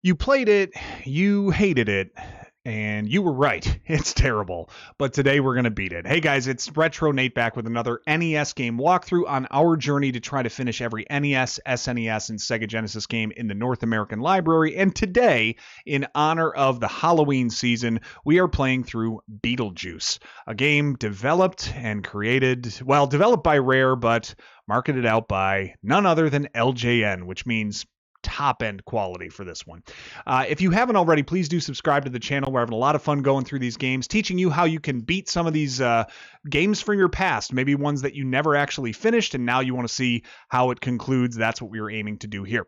You played it, you hated it, and you were right. It's terrible. But today we're going to beat it. Hey guys, it's Retro Nate back with another NES game walkthrough on our journey to try to finish every NES, SNES, and Sega Genesis game in the North American library. And today, in honor of the Halloween season, we are playing through Beetlejuice, a game developed and created, well, developed by Rare, but marketed out by none other than LJN, which means top-end quality for this one. If you haven't already, please do subscribe to the channel. We're having a lot of fun going through these games, teaching you how you can beat some of these games from your past, maybe ones that you never actually finished, and now you want to see how it concludes. That's what we were aiming to do here.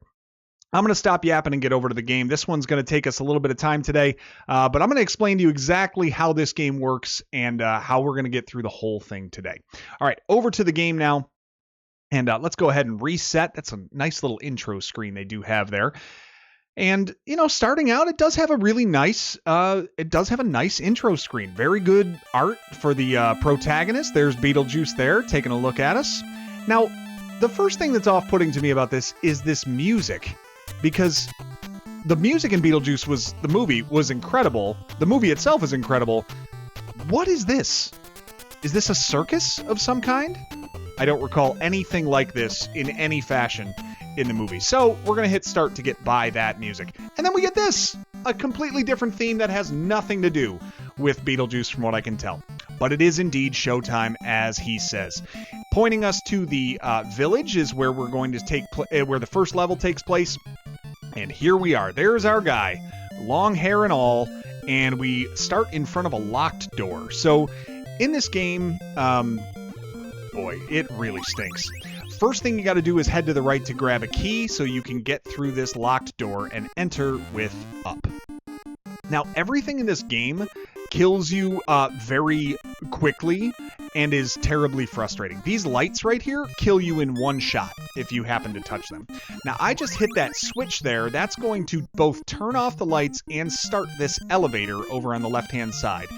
I'm going to stop yapping and get over to the game. This one's going to take us a little bit of time today, but I'm going to explain to you exactly how this game works and how we're going to get through the whole thing today. All right, over to the game now. And let's go ahead and reset. That's a nice little intro screen they do have there. And, you know, starting out, it does have a really nice, nice intro screen. Very good art for the protagonist. There's Beetlejuice there taking a look at us. Now, the first thing that's off-putting to me about this is this music. Because the music in Beetlejuice the movie was incredible. The movie itself is incredible. What is this? Is this a circus of some kind? I don't recall anything like this in any fashion in the movie. So we're going to hit start to get by that music. And then we get this, a completely different theme that has nothing to do with Beetlejuice from what I can tell. But it is indeed showtime, as he says. Pointing us to the village is where we're going to where the first level takes place. And here we are. There's our guy, long hair and all. And we start in front of a locked door. So in this game, boy, it really stinks. First thing you got to do is head to the right to grab a key so you can get through this locked door and enter with up. Now, everything in this game kills you very quickly and is terribly frustrating. These lights right here kill you in one shot if you happen to touch them. Now, I just hit that switch there. That's going to both turn off the lights and start this elevator over on the left-hand side.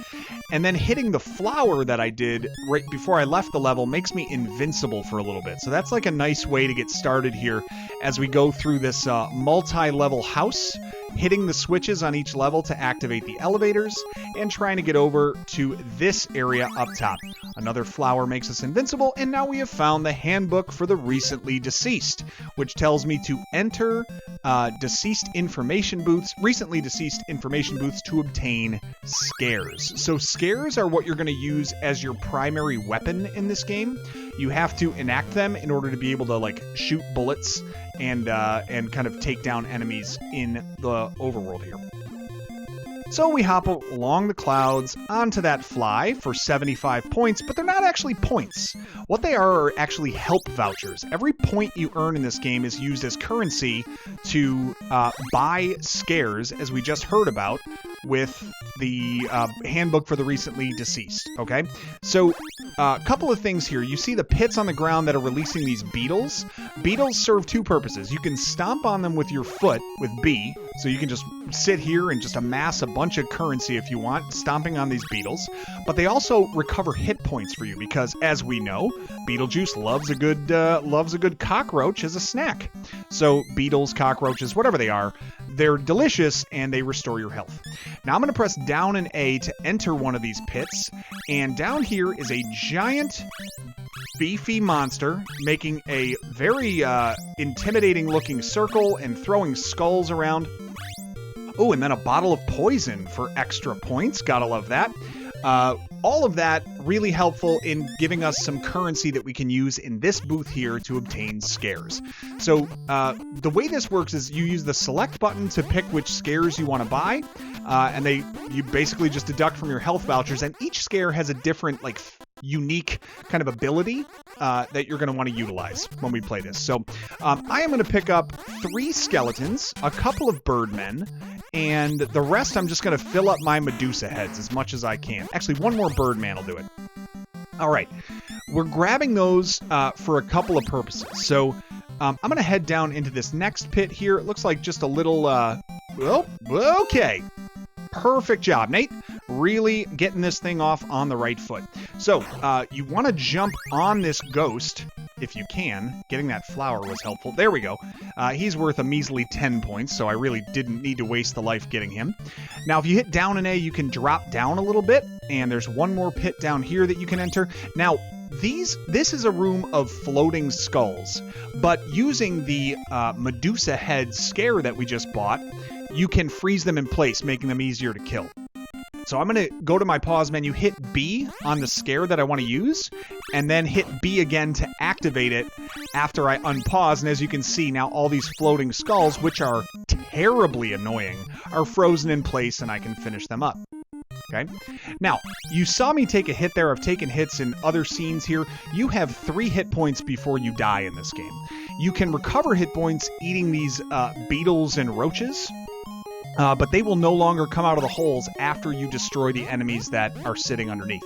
And then hitting the flower that I did right before I left the level makes me invincible for a little bit. So that's like a nice way to get started here as we go through this multi-level house, hitting the switches on each level to activate the elevators, and trying to get over to this area up top. Another flower makes us invincible, and now we have found the handbook for the recently deceased, which tells me to enter recently deceased information booths to obtain scares. So scares are what you're going to use as your primary weapon in this game. You have to enact them in order to be able to like shoot bullets and kind of take down enemies in the overworld here. So we hop along the clouds onto that fly for 75 points, but they're not actually points. What they are actually help vouchers. Every point you earn in this game is used as currency to buy scares, as we just heard about, with the handbook for the recently deceased, okay? So a couple of things here. You see the pits on the ground that are releasing these beetles. Beetles serve two purposes. You can stomp on them with your foot with B, so you can just sit here and just amass a bunch of currency if you want, stomping on these beetles. But they also recover hit points for you because, as we know, Beetlejuice loves a good cockroach as a snack. So beetles, cockroaches, whatever they are, they're delicious and they restore your health. Now I'm going to press down and A to enter one of these pits, and down here is a giant beefy monster making a very intimidating looking circle and throwing skulls around. Oh, and then a bottle of poison for extra points. Gotta love that. All of that really helpful in giving us some currency that we can use in this booth here to obtain scares. So the way this works is you use the select button to pick which scares you want to buy, and you basically just deduct from your health vouchers, and each scare has a different like unique kind of ability that you're going to want to utilize when we play this. So I am going to pick up 3 skeletons, a couple of birdmen, and the rest I'm just going to fill up my Medusa heads as much as I can. Actually, one more birdman will do it. All right, we're grabbing those for a couple of purposes. So I'm going to head down into this next pit here. It looks like just a little, well, okay. Perfect job, Nate. Really getting this thing off on the right foot. So you want to jump on this ghost if you can. Getting that flower was helpful. There we go. He's worth a measly 10 points, so I really didn't need to waste the life getting him. Now, if you hit down an A, you can drop down a little bit, and there's one more pit down here that you can enter. Now, this is a room of floating skulls, but using the Medusa head scare that we just bought, you can freeze them in place, making them easier to kill. So I'm going to go to my pause menu, hit B on the scare that I want to use, and then hit B again to activate it after I unpause. And as you can see, now all these floating skulls, which are terribly annoying, are frozen in place, and I can finish them up. Okay. Now, you saw me take a hit there. I've taken hits in other scenes here. You have 3 hit points before you die in this game. You can recover hit points eating these beetles and roaches, but they will no longer come out of the holes after you destroy the enemies that are sitting underneath.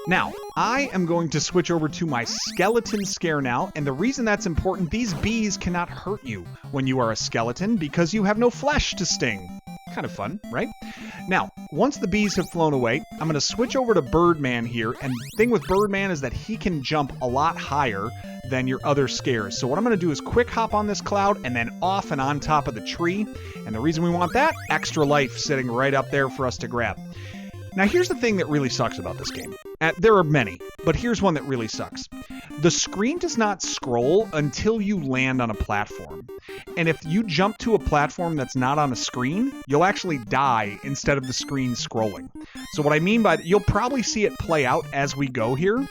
Now, I am going to switch over to my skeleton scare now, and the reason that's important, these bees cannot hurt you when you are a skeleton because you have no flesh to sting. Kind of fun, right? Now, once the bees have flown away, I'm going to switch over to Birdman here, and the thing with Birdman is that he can jump a lot higher than your other scares. So what I'm going to do is quick hop on this cloud and then off and on top of the tree. And the reason we want that, extra life sitting right up there for us to grab. Now, here's the thing that really sucks about this game. There are many, but here's one that really sucks. The screen does not scroll until you land on a platform. And if you jump to a platform that's not on a screen, you'll actually die instead of the screen scrolling. So what I mean by that, you'll probably see it play out as we go here,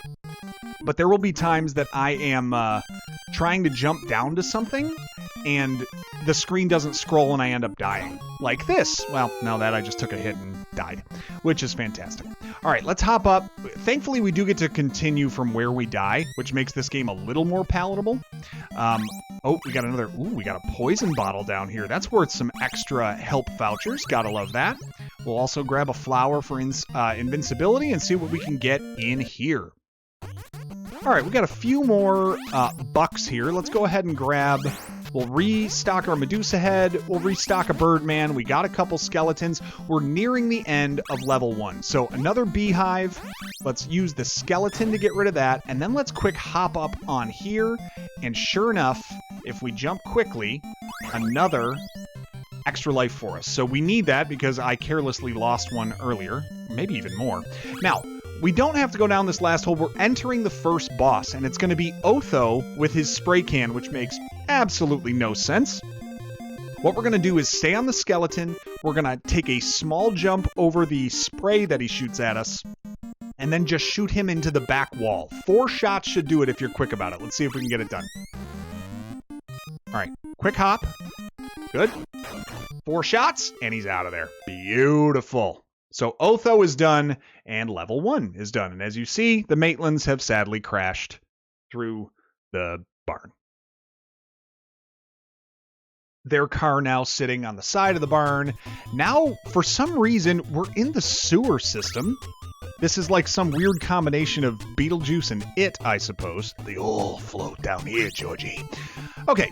but there will be times that I am trying to jump down to something, and the screen doesn't scroll and I end up dying. Like this. Well, no, that I just took a hit and died, which is fantastic. All right, let's hop up. Thankfully, we do get to continue from where we die, which makes this game a little more palatable. Oh, we got another... Ooh, we got a poison bottle down here. That's worth some extra help vouchers. Gotta love that. We'll also grab a flower for invincibility and see what we can get in here. All right, we got a few more bucks here. Let's go ahead and grab... We'll restock our Medusa head. We'll restock a Birdman. We got a couple skeletons. We're nearing the end of level 1. So another beehive. Let's use the skeleton to get rid of that. And then let's quick hop up on here. And sure enough, if we jump quickly, another extra life for us. So we need that because I carelessly lost one earlier. Maybe even more. Now, we don't have to go down this last hole. We're entering the first boss, and it's going to be Otho with his spray can, which makes absolutely no sense. What we're going to do is stay on the skeleton. We're going to take a small jump over the spray that he shoots at us, and then just shoot him into the back wall. 4 shots should do it if you're quick about it. Let's see if we can get it done. All right, quick hop. Good. 4 shots, and he's out of there. Beautiful. So Otho is done, and level 1 is done. And as you see, the Maitlands have sadly crashed through the barn. Their car now sitting on the side of the barn. Now, for some reason, we're in the sewer system. This is like some weird combination of Beetlejuice and It, I suppose. They all float down here, Georgie. Okay.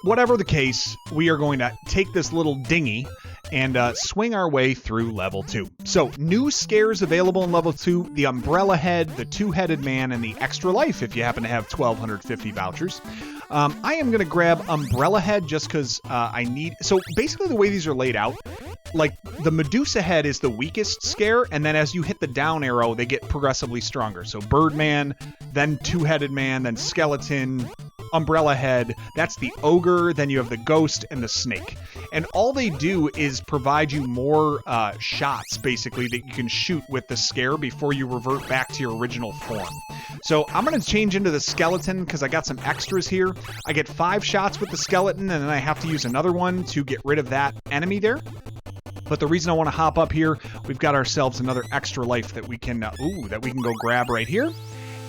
Whatever the case, we are going to take this little dinghy and swing our way through level 2. So, new scares available in level 2, the umbrella head, the two-headed man, and the extra life if you happen to have 1,250 vouchers. I am going to grab umbrella head just because I need... So, basically the way these are laid out, like, the Medusa head is the weakest scare, and then as you hit the down arrow, they get progressively stronger. So, Birdman, then two-headed man, then skeleton... Umbrella head, that's the ogre, then you have the ghost and the snake. And all they do is provide you more shots, basically, that you can shoot with the scare before you revert back to your original form. So I'm going to change into the skeleton because I got some extras here. I get 5 shots with the skeleton, and then I have to use another one to get rid of that enemy there. But the reason I want to hop up here, we've got ourselves another extra life that we can, go grab right here.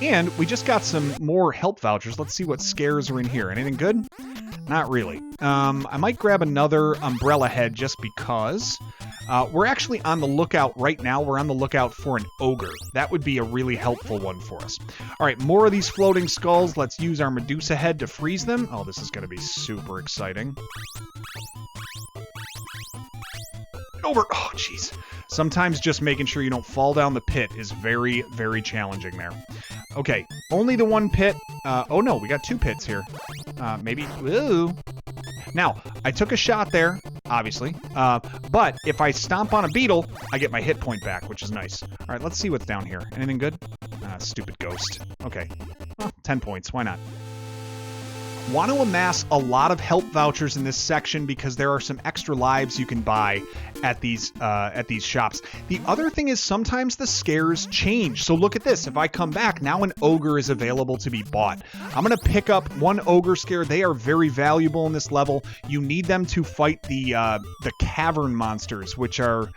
And we just got some more help vouchers. Let's see what scares are in here. Anything good? Not really. I might grab another umbrella head just because. We're actually on the lookout right now. We're on the lookout for an ogre. That would be a really helpful one for us. All right, more of these floating skulls. Let's use our Medusa head to freeze them. Oh, this is going to be super exciting. Over. Oh, jeez. Sometimes just making sure you don't fall down the pit is very, very challenging there. Okay, only the one pit. Oh no, we got 2 pits here. Maybe. Ooh. Now, I took a shot there, obviously. But if I stomp on a beetle, I get my hit point back, which is nice. All right, let's see what's down here. Anything good? Stupid ghost. Okay. Well, 10 points. Why not? Want to amass a lot of help vouchers in this section because there are some extra lives you can buy at these shops. The other thing is sometimes the scares change. So look at this. If I come back, now an ogre is available to be bought. I'm going to pick up 1 ogre scare. They are very valuable in this level. You need them to fight the cavern monsters, which are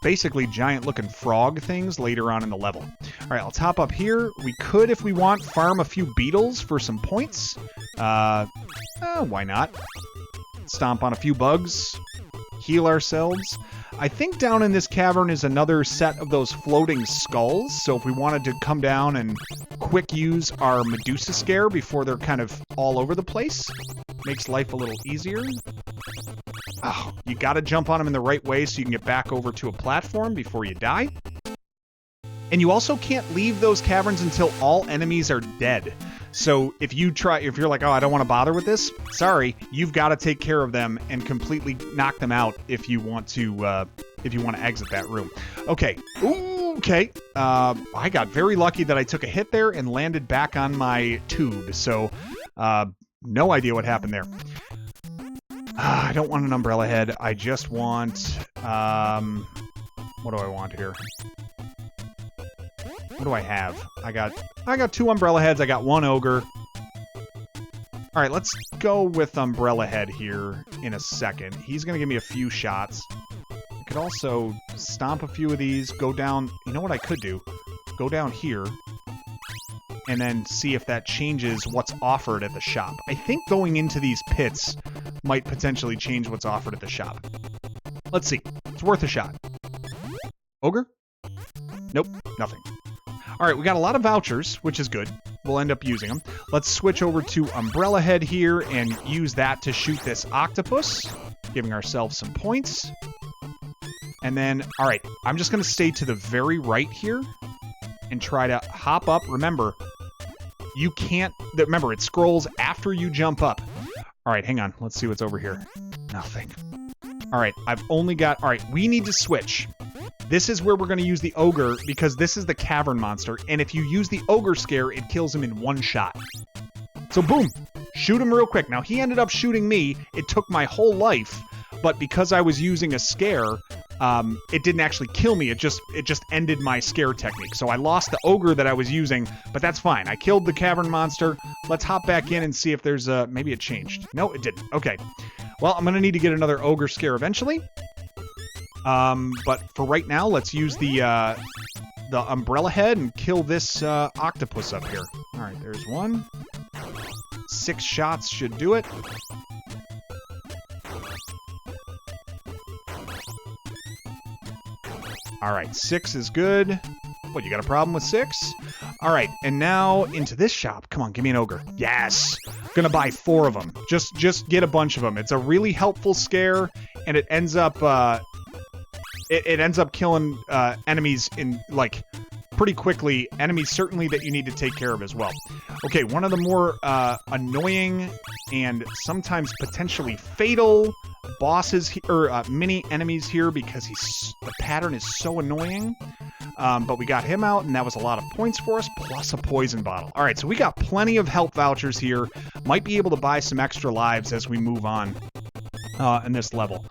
basically giant-looking frog things later on in the level. All right, I'll top up here. We could, if we want, farm a few beetles for some points. Why not? Stomp on a few bugs. Heal ourselves. I think down in this cavern is another set of those floating skulls. So if we wanted to come down and quick use our Medusa scare before they're kind of all over the place, makes life a little easier. Oh, you gotta jump on them in the right way so you can get back over to a platform before you die. And you also can't leave those caverns until all enemies are dead. So if you're like, oh, I don't want to bother with this, sorry, you've got to take care of them and completely knock them out if you want to exit that room. Okay. Ooh, okay. I got very lucky that I took a hit there and landed back on my tube. So no idea what happened there. I don't want an umbrella head. I just want what do I want here? What do I have? I got 2 umbrella heads. I got 1 ogre. All right, let's go with umbrella head here in a second. He's going to give me a few shots. I could also stomp a few of these, go down. You know what I could do? Go down here and then see if that changes what's offered at the shop. I think going into these pits might potentially change what's offered at the shop. Let's see. It's worth a shot. Ogre? Nope, nothing. All right, we got a lot of vouchers, which is good. We'll end up using them. Let's switch over to Umbrella Head here and use that to shoot this octopus, giving ourselves some points. And then, all right, I'm just going to stay to the very right here and try to hop up. Remember, you can't... Remember, it scrolls after you jump up. All right, hang on. Let's see what's over here. Nothing. All right, I've only got... All right, we need to switch. This is where we're going to use the ogre because this is the cavern monster. And if you use the ogre scare, it kills him in 1 shot. So boom, shoot him real quick. Now he ended up shooting me. It took my whole life, but because I was using a scare, it didn't actually kill me. It just ended my scare technique. So I lost the ogre that I was using, but that's fine. I killed the cavern monster. Let's hop back in and see if there's maybe it changed. No, it didn't. Okay. Well, I'm going to need to get another ogre scare eventually. But for right now, let's use the umbrella head and kill this octopus up here. All right, there's 1. 6 shots should do it. All right, 6 is good. What, you got a problem with 6? All right, and now into this shop. Come on, give me an ogre. Yes! Gonna buy 4 of them. Just get a bunch of them. It's a really helpful scare, and it ends up... It ends up killing enemies in, like, pretty quickly. Enemies, certainly, that you need to take care of as well. Okay, one of the more annoying and sometimes potentially fatal bosses, or mini enemies here because the pattern is so annoying. But we got him out, and that was a lot of points for us, plus a poison bottle. All right, so we got plenty of help vouchers here. Might be able to buy some extra lives as we move on in this level.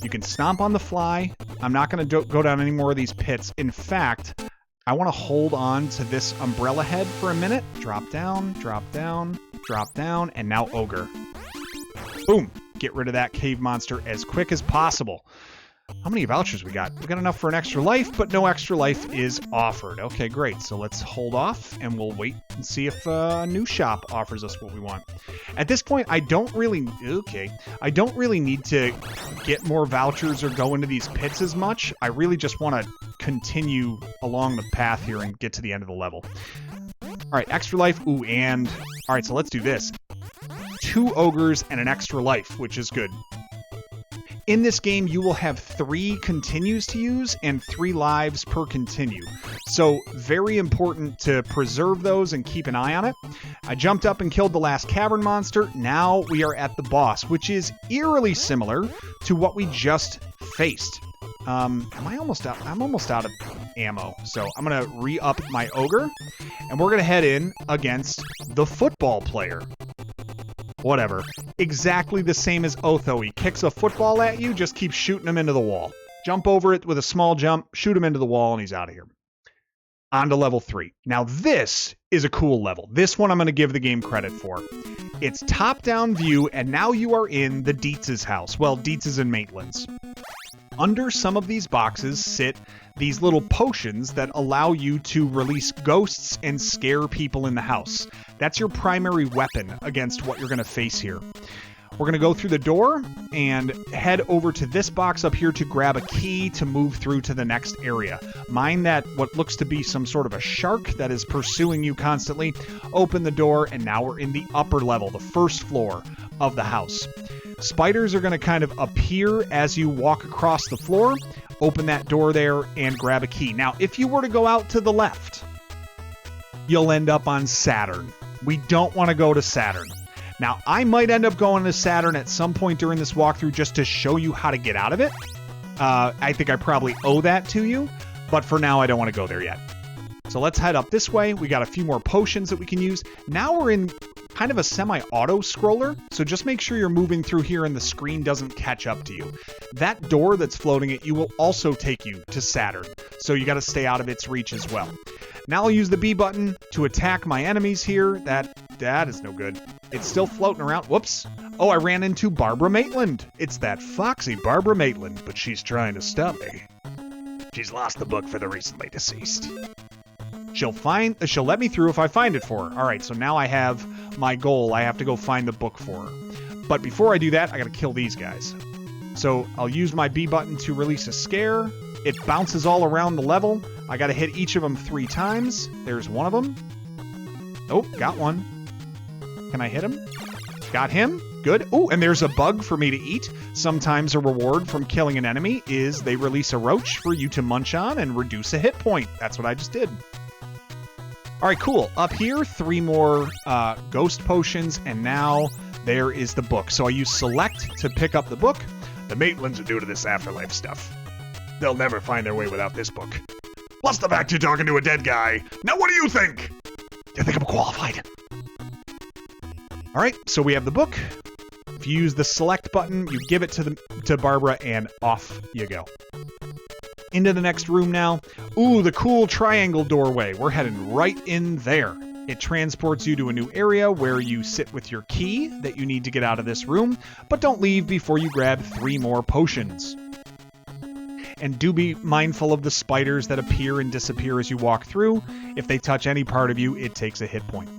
You can stomp on the fly. I'm not going to go down any more of these pits. In fact, I want to hold on to this umbrella head for a minute. Drop down, drop down, drop down, and now ogre. Boom. Get rid of that cave monster as quick as possible. How many vouchers we got? We got enough for an extra life, but no extra life is offered. Okay, great. So let's hold off, and we'll wait and see if a new shop offers us what we want. At this point, I don't really need to get more vouchers or go into these pits as much. I really just want to continue along the path here and get to the end of the level. All right, extra life. Ooh, and... All right, so let's do this. 2 ogres and an extra life, which is good. In this game, you will have 3 continues to use and 3 lives per continue. So very important to preserve those and keep an eye on it. I jumped up and killed the last cavern monster. Now we are at the boss, which is eerily similar to what we just faced. I'm almost out of ammo. So I'm going to re-up my ogre, and we're going to head in against the football player. Whatever. Exactly the same as Otho. He kicks a football at you, just keep shooting him into the wall. Jump over it with a small jump, shoot him into the wall, and he's out of here. On to level 3. Now this is a cool level. This one I'm going to give the game credit for. It's top-down view, and now you are in the Dietz's house. Well, Dietz is in Maitlands. Under some of these boxes sit these little potions that allow you to release ghosts and scare people in the house. That's your primary weapon against what you're going to face here. We're going to go through the door and head over to this box up here to grab a key to move through to the next area. Mind that what looks to be some sort of a shark that is pursuing you constantly. Open the door, and now we're in the upper level, the first floor of the house. Spiders are going to kind of appear as you walk across the floor. Open that door there and grab a key. Now, if you were to go out to the left, you'll end up on Saturn. We don't want to go to Saturn. Now, I might end up going to Saturn at some point during this walkthrough just to show you how to get out of it. I think I probably owe that to you, but for now, I don't want to go there yet. So let's head up this way. We got a few more potions that we can use. Now we're in kind of a semi-auto scroller, so just make sure you're moving through here and the screen doesn't catch up to you. That door that's floating at you will also take you to Saturn, so you got to stay out of its reach as well. Now I'll use the B button to attack my enemies here. That is no good. It's still floating around. Whoops. Oh, I ran into Barbara Maitland. It's that foxy Barbara Maitland, but she's trying to stop me. She's lost the book for the recently deceased. She'll let me through if I find it for her. All right, so now I have my goal. I have to go find the book for her. But before I do that, I got to kill these guys. So I'll use my B button to release a scare. It bounces all around the level. I got to hit each of them 3 times. There's one of them. Oh, got one. Can I hit him? Got him. Good. Oh, and there's a bug for me to eat. Sometimes a reward from killing an enemy is they release a roach for you to munch on and reduce a hit point. That's what I just did. All right, cool. Up here, 3 more ghost potions, and now there is the book. So I use select to pick up the book. The Maitlands are due to this afterlife stuff. They'll never find their way without this book. Plus the fact you're talking to a dead guy. Now what do you think? Do you think I'm qualified? All right, so we have the book. If you use the select button, you give it to Barbara, and off you go. Into the next room now. Ooh, the cool triangle doorway. We're heading right in there. It transports you to a new area where you sit with your key that you need to get out of this room, but don't leave before you grab 3 more potions. And do be mindful of the spiders that appear and disappear as you walk through. If they touch any part of you, it takes a hit point.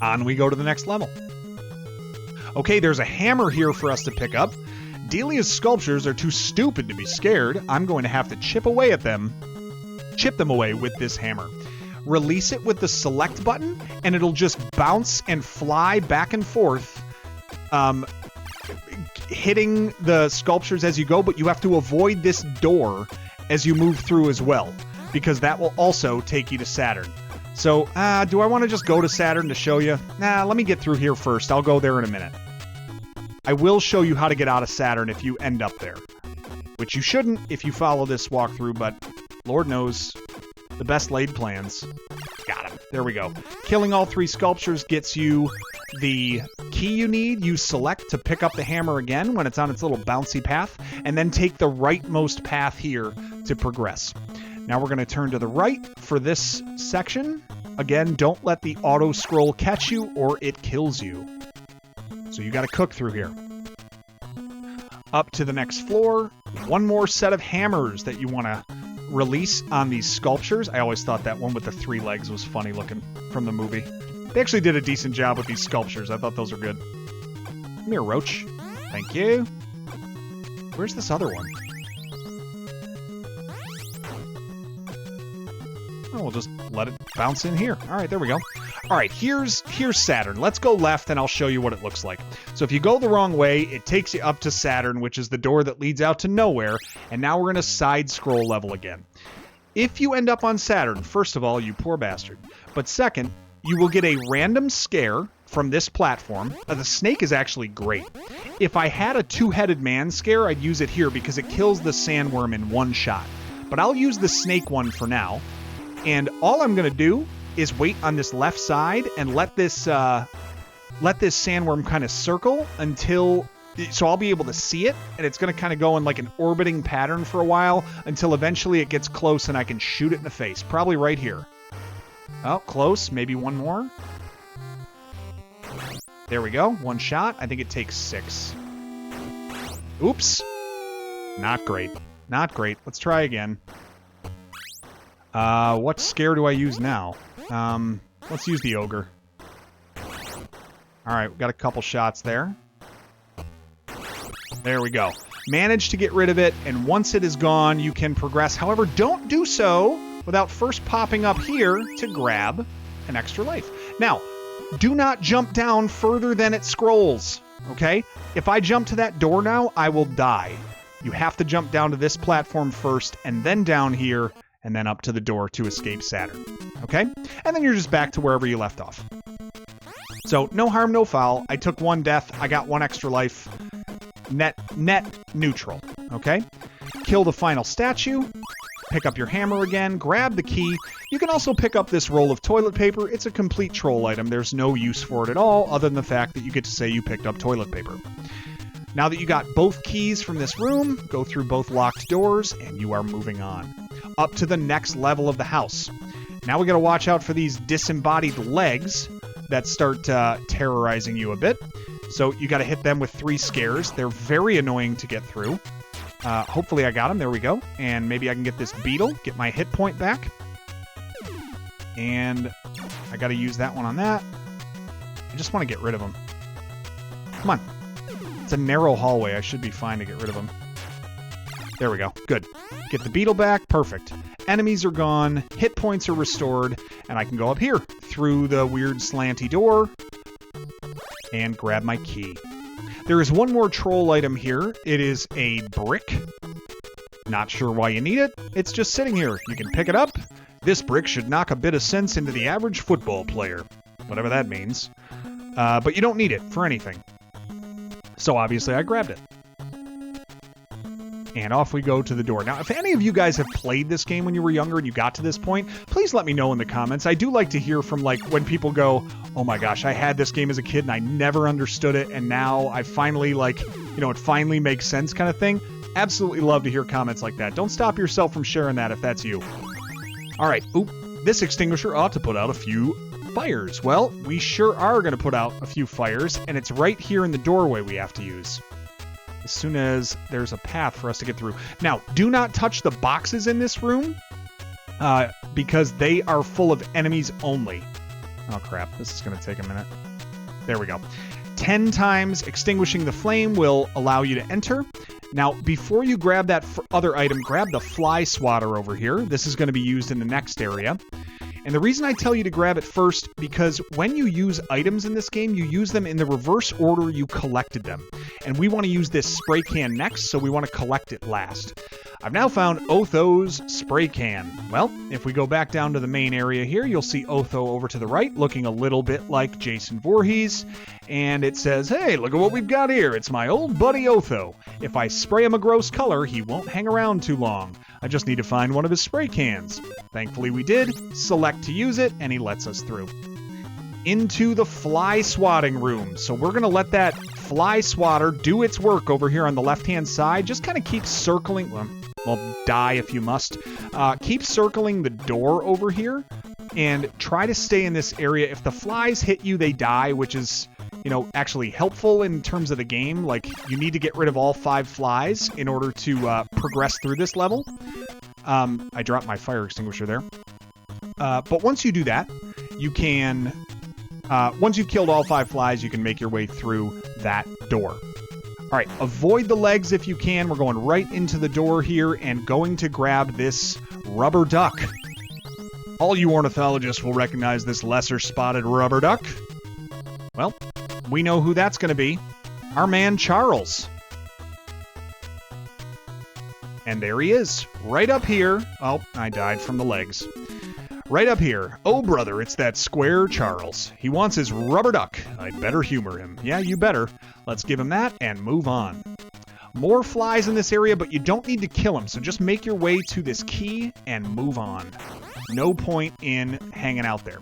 On we go to the next level. Okay, there's a hammer here for us to pick up. Delia's sculptures are too stupid to be scared. I'm going to have to chip them away with this hammer. Release it with the select button, and it'll just bounce and fly back and forth, hitting the sculptures as you go, but you have to avoid this door as you move through as well, because that will also take you to Saturn. So, do I want to just go to Saturn to show you? Nah, let me get through here first. I'll go there in a minute. I will show you how to get out of Saturn if you end up there. Which you shouldn't if you follow this walkthrough, but Lord knows, the best laid plans. Got him. There we go. Killing all 3 sculptures gets you the key you need. You select to pick up the hammer again when it's on its little bouncy path, and then take the rightmost path here to progress. Now we're going to turn to the right for this section. Again, don't let the auto scroll catch you or it kills you. So you got to cook through here. Up to the next floor. 1 more set of hammers that you want to release on these sculptures. I always thought that one with the 3 legs was funny looking from the movie. They actually did a decent job with these sculptures. I thought those were good. Come here, Roach. Thank you. Where's this other one? Oh, we'll just let it bounce in here. All right, there we go. All All right, here's Saturn. Let's go left and I'll show you what it looks like. So if you go the wrong way, it takes you up to Saturn, which is the door that leads out to nowhere. And now we're in a side scroll level again. If you end up on Saturn, first of all, you poor bastard. But second, you will get a random scare from this platform. The snake is actually great. If I had a two-headed man scare, I'd use it here because it kills the sandworm in one shot. But I'll use the snake one for now. And all I'm going to do is wait on this left side and let this sandworm kind of circle until... So I'll be able to see it, and it's going to kind of go in like an orbiting pattern for a while until eventually it gets close and I can shoot it in the face. Probably right here. Oh, close. Maybe one more. There we go. One shot. I think it takes 6. Oops. Not great. Not great. Let's try again. What scare do I use now? Let's use the ogre. All right, we've got a couple shots there. There we go. Managed to get rid of it, and once it is gone, you can progress. However, don't do so without first popping up here to grab an extra life. Now, do not jump down further than it scrolls, okay? If I jump to that door now, I will die. You have to jump down to this platform first, and then down here, and then up to the door to escape Saturn, okay? And then you're just back to wherever you left off. So, no harm, no foul. I took 1 death. I got 1 extra life. Net neutral, okay? Kill the final statue, pick up your hammer again, grab the key. You can also pick up this roll of toilet paper. It's a complete troll item. There's no use for it at all other than the fact that you get to say you picked up toilet paper. Now that you got both keys from this room, go through both locked doors, and you are moving on. Up to the next level of the house. Now we gotta watch out for these disembodied legs that start terrorizing you a bit. So you got to hit them with 3 scares. They're very annoying to get through. Hopefully I got them. There we go. And maybe I can get this beetle, get my hit point back. And I got to use that one on that. I just want to get rid of them. Come on. It's a narrow hallway. I should be fine to get rid of them. There we go. Good. Get the beetle back. Perfect. Enemies are gone. Hit points are restored. And I can go up here through the weird slanty door and grab my key. There is one more troll item here. It is a brick. Not sure why you need it. It's just sitting here. You can pick it up. This brick should knock a bit of sense into the average football player. Whatever that means. But you don't need it for anything. So obviously I grabbed it. And off we go to the door. Now, if any of you guys have played this game when you were younger and you got to this point, please let me know in the comments. I do like to hear from, like, when people go, oh my gosh, I had this game as a kid and I never understood it, and now I finally, like, you know, it finally makes sense kind of thing. Absolutely love to hear comments like that. Don't stop yourself from sharing that if that's you. All right. Oop. This extinguisher ought to put out a few fires. Well, we sure are going to put out a few fires, and it's right here in the doorway we have to use. As soon as there's a path for us to get through. Now, do not touch the boxes in this room, because they are full of enemies only. Oh, crap. This is going to take a minute. There we go. 10 times extinguishing the flame will allow you to enter. Now, before you grab that other item, grab the fly swatter over here. This is going to be used in the next area. And the reason I tell you to grab it first, because when you use items in this game, you use them in the reverse order you collected them. And we want to use this spray can next, so we want to collect it last. I've now found Otho's spray can. Well, if we go back down to the main area here, you'll see Otho over to the right, looking a little bit like Jason Voorhees. And it says, hey, look at what we've got here. It's my old buddy Otho. If I spray him a gross color, he won't hang around too long. I just need to find one of his spray cans. Thankfully we did. Select to use it, and he lets us through. Into the fly swatting room. So we're going to let that fly swatter do its work over here on the left-hand side. Just kind of keep circling. Well, die if you must. Keep circling the door over here and try to stay in this area. If the flies hit you, they die, which is, you know, actually helpful in terms of the game. Like, you need to get rid of all 5 flies in order to progress through this level. I dropped my fire extinguisher there. But once you do that, you can... once you've killed all 5 flies, you can make your way through that door. All right, avoid the legs if you can. We're going right into the door here and going to grab this rubber duck. All you ornithologists will recognize this lesser spotted rubber duck. Well, we know who that's going to be. Our man Charles. And there he is, right up here. Oh, I died from the legs. Right up here. Oh, brother, it's that square Charles. He wants his rubber duck. I'd better humor him. Yeah, you better. Let's give him that and move on. More flies in this area, but you don't need to kill them, so just make your way to this key and move on. No point in hanging out there.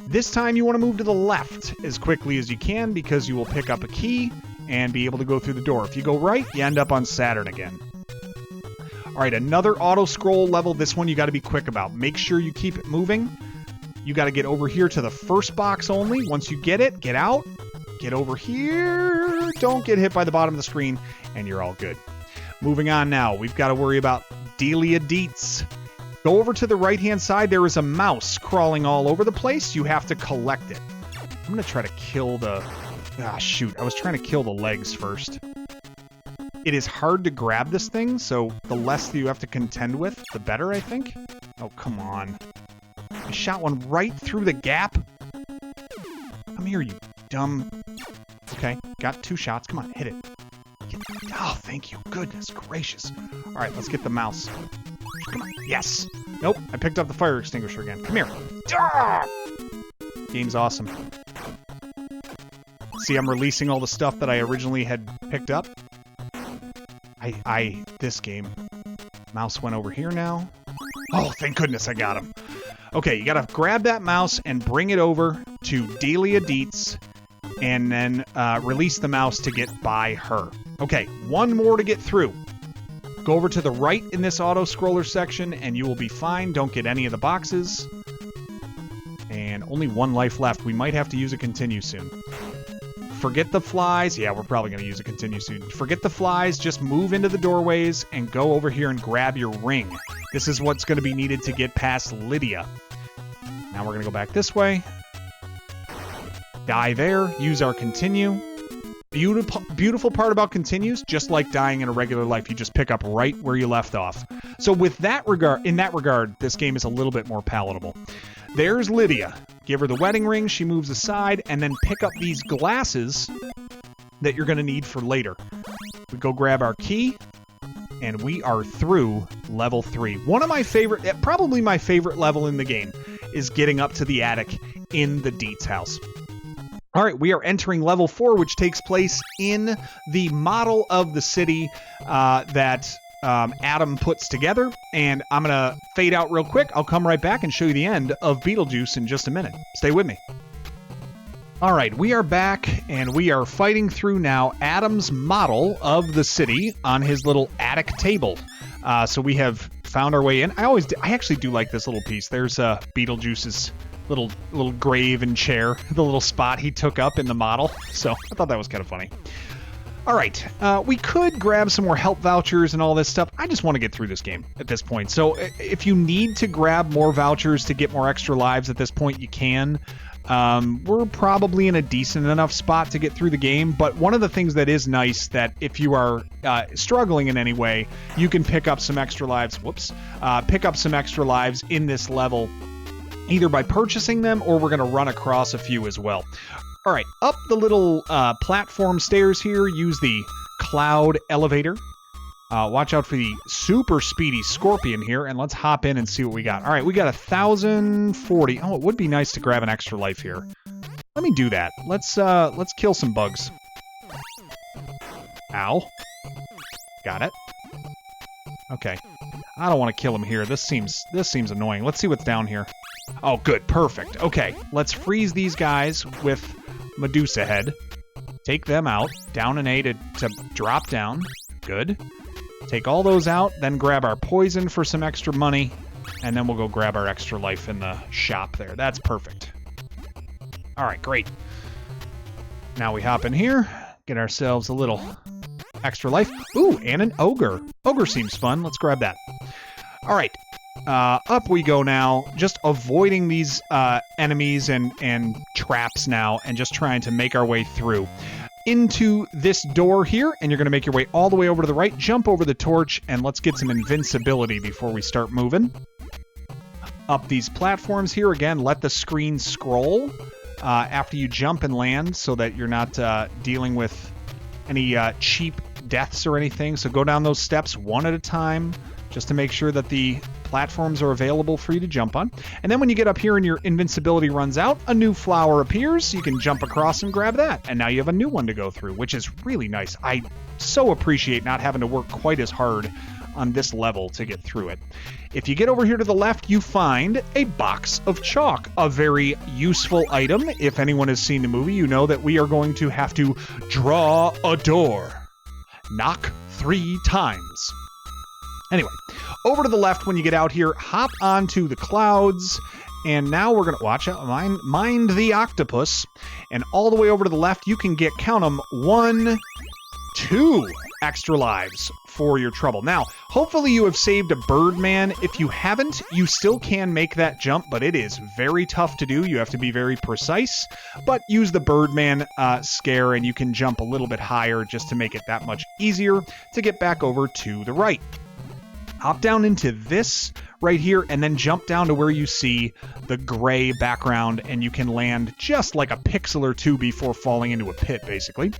This time you want to move to the left as quickly as you can because you will pick up a key and be able to go through the door. If you go right, you end up on Saturn again. All right, another auto-scroll level. This one you got to be quick about. Make sure you keep it moving. You got to get over here to the first box only. Once you get it, get out. Get over here. Don't get hit by the bottom of the screen, and you're all good. Moving on now. We've got to worry about Delia Deets. Go over to the right-hand side. There is a mouse crawling all over the place. You have to collect it. I'm going to try to kill the... Ah, shoot. I was trying to kill the legs first. It is hard to grab this thing, so the less that you have to contend with, the better, I think. Oh, come on. I shot one right through the gap. Come here, you dumb... Okay, got 2 shots. Come on, hit it. Oh, thank you. Goodness gracious. All right, let's get the mouse. Come on. Yes. Nope, I picked up the fire extinguisher again. Come here. Ah! Game's awesome. See, I'm releasing all the stuff that I originally had picked up. This game. Mouse went over here now. Oh, thank goodness I got him. Okay, you gotta grab that mouse and bring it over to Delia Deets and then release the mouse to get by her. Okay, one more to get through. Go over to the right in this auto-scroller section and you will be fine. Don't get any of the boxes. And only 1 life left. We might have to use a continue soon. Forget the flies. Yeah, we're probably going to use a continue soon. Forget the flies. Just move into the doorways and go over here and grab your ring. This is what's going to be needed to get past Lydia. Now we're going to go back this way. Die there. Use our continue. Beautiful part about continues, just like dying in a regular life, you just pick up right where you left off. So with that regard, in that regard, this game is a little bit more palatable. There's Lydia. Give her the wedding ring, she moves aside, and then pick up these glasses that you're going to need for later. We go grab our key, and we are through level 3. One of my favorite, probably my favorite level in the game, is getting up to the attic in the Deets house. All right, we are entering level 4, which takes place in the model of the city that Adam puts together. And I'm going to fade out real quick. I'll come right back and show you the end of Beetlejuice in just a minute. Stay with me. All right, we are back, and we are fighting through now Adam's model of the city on his little attic table. So we have found our way in. I actually do like this little piece. There's Beetlejuice's little grave and chair, the little spot he took up in the model. So I thought that was kind of funny. All right, we could grab some more help vouchers and all this stuff. I just want to get through this game at this point. So if you need to grab more vouchers to get more extra lives at this point, you can. We're probably in a decent enough spot to get through the game, but one of the things that is nice that if you are struggling in any way, you can pick up some extra lives. Pick up some extra lives in this level, either by purchasing them or we're going to run across a few as well. All right, up the little platform stairs here, use the cloud elevator. Watch out for the super speedy scorpion here, and let's hop in and see what we got. All right, we got 1,040. Oh, it would be nice to grab an extra life here. Let me do that. Let's kill some bugs. Ow. Got it. Okay. I don't want to kill him here. This seems annoying. Let's see what's down here. Oh, good. Perfect. Okay, let's freeze these guys with Medusa head. Take them out. Down an A to drop down. Good. Take all those out, then grab our poison for some extra money, and then we'll go grab our extra life in the shop there. That's perfect. All right, great. Now we hop in here, get ourselves a little extra life. Ooh, and an ogre. Ogre seems fun. Let's grab that. All right. Up we go now, just avoiding these enemies and traps now, and just trying to make our way through. Into this door here, and you're going to make your way all the way over to the right, jump over the torch, and let's get some invincibility before we start moving. up these platforms here. Again, let the screen scroll after you jump and land so that you're not dealing with any cheap deaths or anything. So go down those steps one at a time just to make sure that the platforms are available for you to jump on. And then when you get up here and your invincibility runs out, a new flower appears. You can jump across and grab that. And now you have a new one to go through, which is really nice. I so appreciate not having to work quite as hard on this level to get through it. If you get over here to the left, you find a box of chalk, a very useful item. If anyone has seen the movie, you know that we are going to have to draw a door. Knock 3 times. Anyway, over to the left when you get out here, hop onto the clouds, and now we're going to watch out, mind the octopus, and all the way over to the left, you can get, count them, 1, 2 extra lives for your trouble. Now, hopefully you have saved a Birdman. If you haven't, you still can make that jump, but it is very tough to do. You have to be very precise, but use the Birdman scare, and you can jump a little bit higher just to make it that much easier to get back over to the right. Hop down into this right here and then jump down to where you see the gray background, and you can land just like a pixel or two before falling into a pit, basically.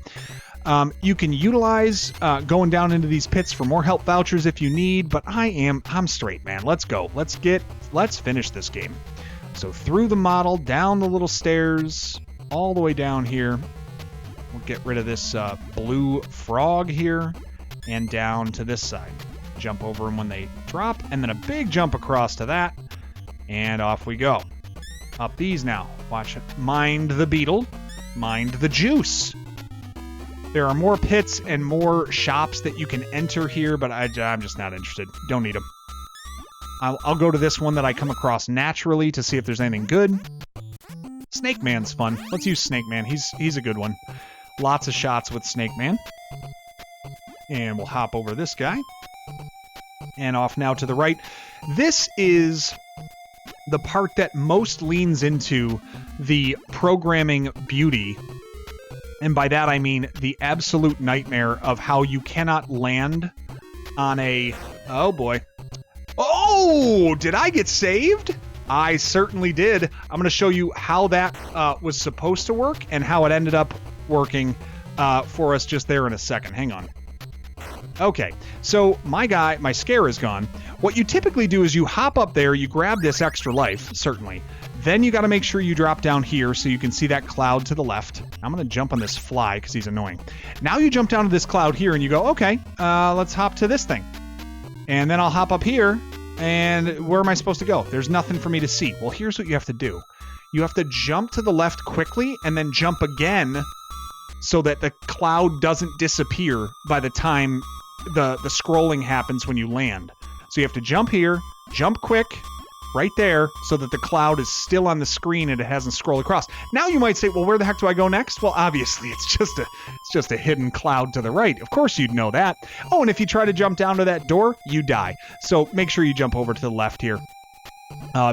You can utilize going down into these pits for more help vouchers if you need, but I'm straight, man. Let's go. Let's finish this game. So through the model, down the little stairs, all the way down here. We'll get rid of this blue frog here and down to this side. Jump over them when they drop, and then a big jump across to that, and off we go. Up these now. Watch it. Mind the beetle. Mind the juice. There are more pits and more shops that you can enter here, but I'm just not interested. Don't need them. I'll go to this one that I come across naturally to see if there's anything good. Snake Man's fun. Let's use Snake Man. He's a good one. Lots of shots with Snake Man. And we'll hop over this guy. And off now to the right. This is the part that most leans into the programming beauty. And by that I mean the absolute nightmare of how you cannot land on a... Oh boy. Oh! Did I get saved? I certainly did. I'm going to show you how that was supposed to work and how it ended up working for us just there in a second. Hang on. Okay, so my scare is gone. What you typically do is you hop up there, you grab this extra life, certainly. Then you got to make sure you drop down here so you can see that cloud to the left. I'm going to jump on this fly because he's annoying. Now you jump down to this cloud here and you go, okay, let's hop to this thing. And then I'll hop up here, and where am I supposed to go? There's nothing for me to see. Well, here's what you have to do. You have to jump to the left quickly and then jump again so that the cloud doesn't disappear by the time the scrolling happens when you land. So you have to jump here, jump quick, right there, so that the cloud is still on the screen and it hasn't scrolled across. Now you might say, well, where the heck do I go next? Well, obviously, it's just a hidden cloud to the right. Of course you'd know that. Oh, and if you try to jump down to that door, you die. So make sure you jump over to the left here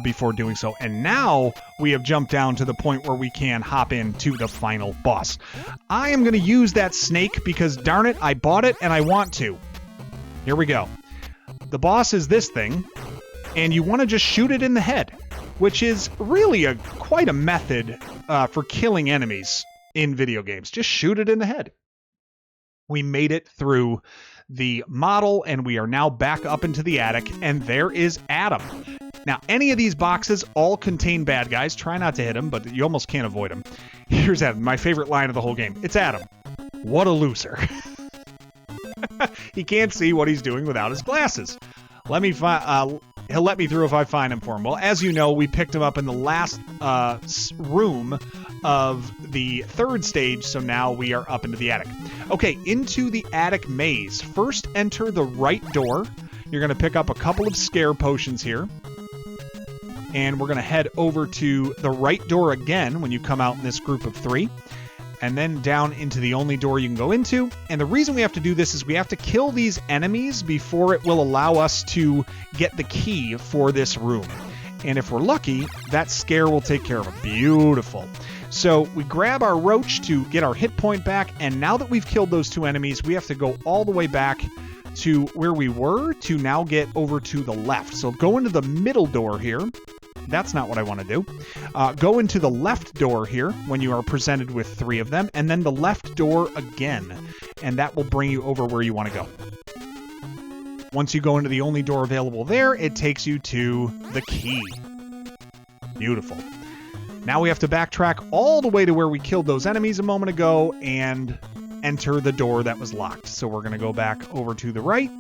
before doing so. And now we have jumped down to the point where we can hop into the final boss. I am going to use that snake because, darn it, I bought it and I want to. Here we go. The boss is this thing, and you want to just shoot it in the head, which is really quite a method for killing enemies in video games. Just shoot it in the head. We made it through the model, and we are now back up into the attic, and there is Adam. Now, any of these boxes all contain bad guys. Try not to hit them, but you almost can't avoid them. Here's Adam, my favorite line of the whole game. It's Adam. What a loser. He can't see what he's doing without his glasses. He'll let me through if I find him for him. Well, as you know, we picked him up in the last room of the third stage, so now we are up into the attic. Okay, into the attic maze. First, enter the right door. You're going to pick up a couple of scare potions here. And we're going to head over to the right door again when you come out in this group of 3. And then down into the only door you can go into. And the reason we have to do this is we have to kill these enemies before it will allow us to get the key for this room. And if we're lucky, that scare will take care of it. Beautiful. So we grab our roach to get our hit point back. And now that we've killed those 2 enemies, we have to go all the way back to where we were to now get over to the left. So go into the middle door here. That's not what I want to do. Go into the left door here when you are presented with 3 of them, and then the left door again, and that will bring you over where you want to go. Once you go into the only door available there, it takes you to the key. Beautiful. Now we have to backtrack all the way to where we killed those enemies a moment ago and enter the door that was locked. So we're going to go back over to the right.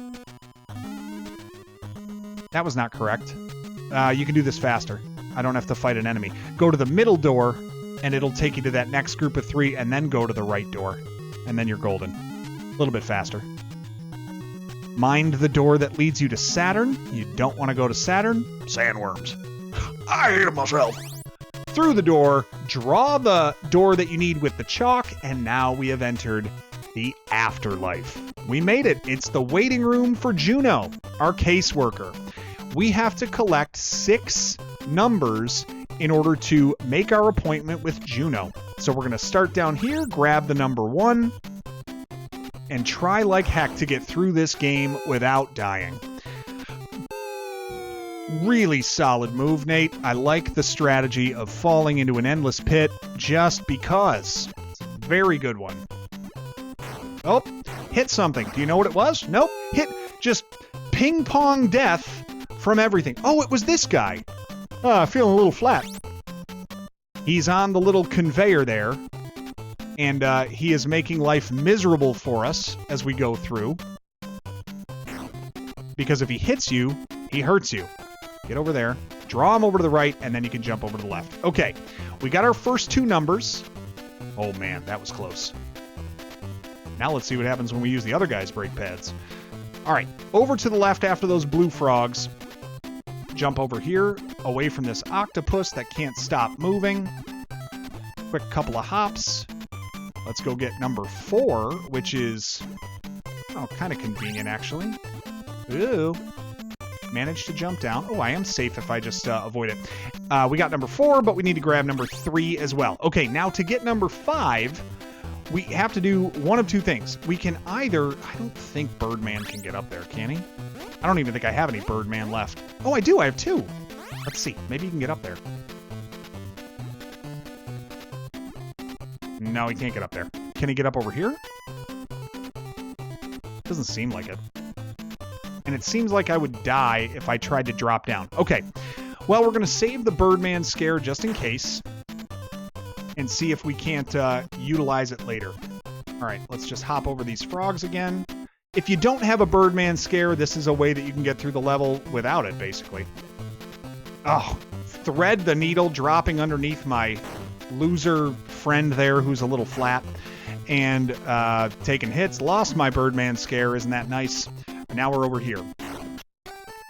That was not correct. You can do this faster. I don't have to fight an enemy. Go to the middle door, and it'll take you to that next group of 3, and then go to the right door. And then you're golden. A little bit faster. Mind the door that leads you to Saturn. You don't want to go to Saturn. Sandworms. I hate them myself. Through the door, draw the door that you need with the chalk, and now we have entered the Afterlife. We made it. It's the waiting room for Juno, our caseworker. We have to collect 6 numbers in order to make our appointment with Juno. So we're going to start down here, grab the number 1, and try like heck to get through this game without dying. Really solid move, Nate. I like the strategy of falling into an endless pit just because. It's a very good one. Oh, hit something. Do you know what it was? Nope. Hit just ping pong death from everything. Oh, it was this guy. Feeling a little flat. He's on the little conveyor there, and he is making life miserable for us as we go through. Because if he hits you, he hurts you. Get over there, draw him over to the right, and then you can jump over to the left. Okay, we got our first 2 numbers. Oh man, that was close. Now let's see what happens when we use the other guy's brake pads. All right, over to the left after those blue frogs. Jump over here, away from this octopus that can't stop moving. Quick couple of hops. Let's go get number 4, which is, kind of convenient actually. Ooh. Managed to jump down. Oh, I am safe if I just avoid it. We got number 4, but we need to grab number 3 as well. Okay, now to get number 5, we have to do one of 2 things. We can either... I don't think Birdman can get up there, can he? I don't even think I have any Birdman left. Oh, I do. I have 2. Let's see. Maybe he can get up there. No, he can't get up there. Can he get up over here? Doesn't seem like it. And it seems like I would die if I tried to drop down. Okay, well, we're going to save the Birdman scare just in case and see if we can't utilize it later. All right, let's just hop over these frogs again. If you don't have a Birdman scare, this is a way that you can get through the level without it, basically. Oh, thread the needle dropping underneath my loser friend there who's a little flat and taking hits. Lost my Birdman scare. Isn't that nice? Now we're over here.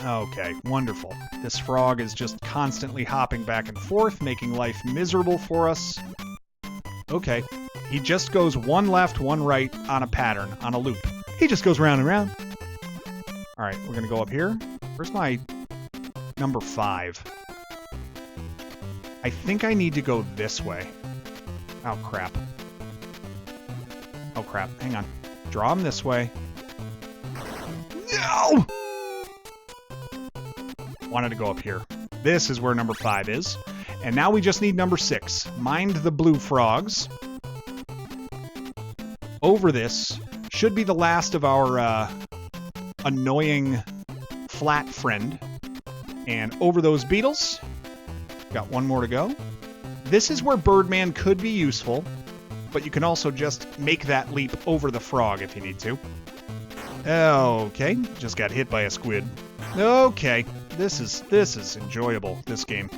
Okay, wonderful. This frog is just constantly hopping back and forth, making life miserable for us. Okay, he just goes 1 left, 1 right on a pattern, on a loop. He just goes round and round. All right, we're going to go up here. Where's my number 5? I think I need to go this way. Oh, crap. Oh, crap. Hang on. Draw him this way. No! Wanted to go up here. This is where number 5 is. And now we just need number 6. Mind the blue frogs. Over this should be the last of our annoying flat friend. And over those beetles. Got 1 more to go. This is where Birdman could be useful, but you can also just make that leap over the frog if you need to. Okay, just got hit by a squid. Okay, this is enjoyable, this game.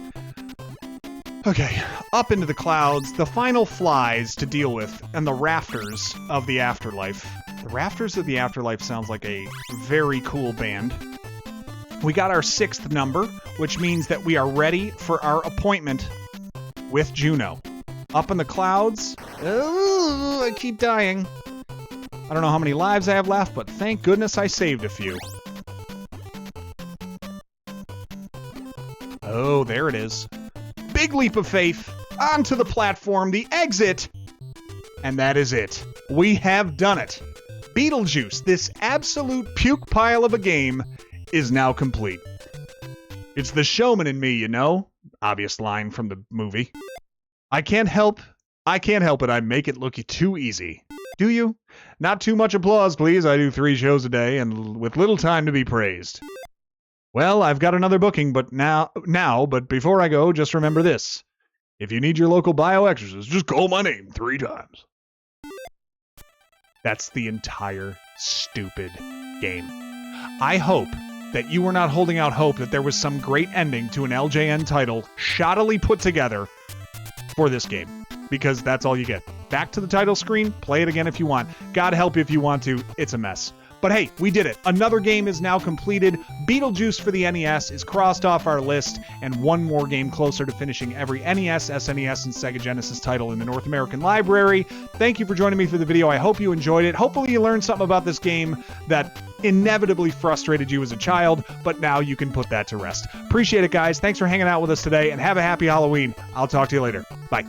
Okay, up into the clouds, the final flies to deal with, and the rafters of the Afterlife. The Rafters of the Afterlife sounds like a very cool band. We got our 6th number, which means that we are ready for our appointment with Juno. Up in the clouds. Oh, I keep dying. I don't know how many lives I have left, but thank goodness I saved a few. Oh, there it is. Big leap of faith. Onto the platform, the exit. And that is it. We have done it. Beetlejuice, this absolute puke pile of a game, is now complete. It's the showman in me, you know. Obvious line from the movie. I can't help it. I make it look too easy. Do you? Not too much applause, please. I do 3 shows a day and with little time to be praised. Well, I've got another booking, but but before I go, just remember this. If you need your local bioexorcist, just call my name 3 times. That's the entire stupid game. I hope that you were not holding out hope that there was some great ending to an LJN title shoddily put together for this game, because that's all you get. Back to the title screen, play it again if you want. God help you if you want to, it's a mess. But hey, we did it. Another game is now completed. Beetlejuice for the NES is crossed off our list, and one more game closer to finishing every NES, SNES, and Sega Genesis title in the North American library. Thank you for joining me for the video. I hope you enjoyed it. Hopefully you learned something about this game that inevitably frustrated you as a child, but now you can put that to rest. Appreciate it, guys. Thanks for hanging out with us today, and have a happy Halloween. I'll talk to you later. Bye.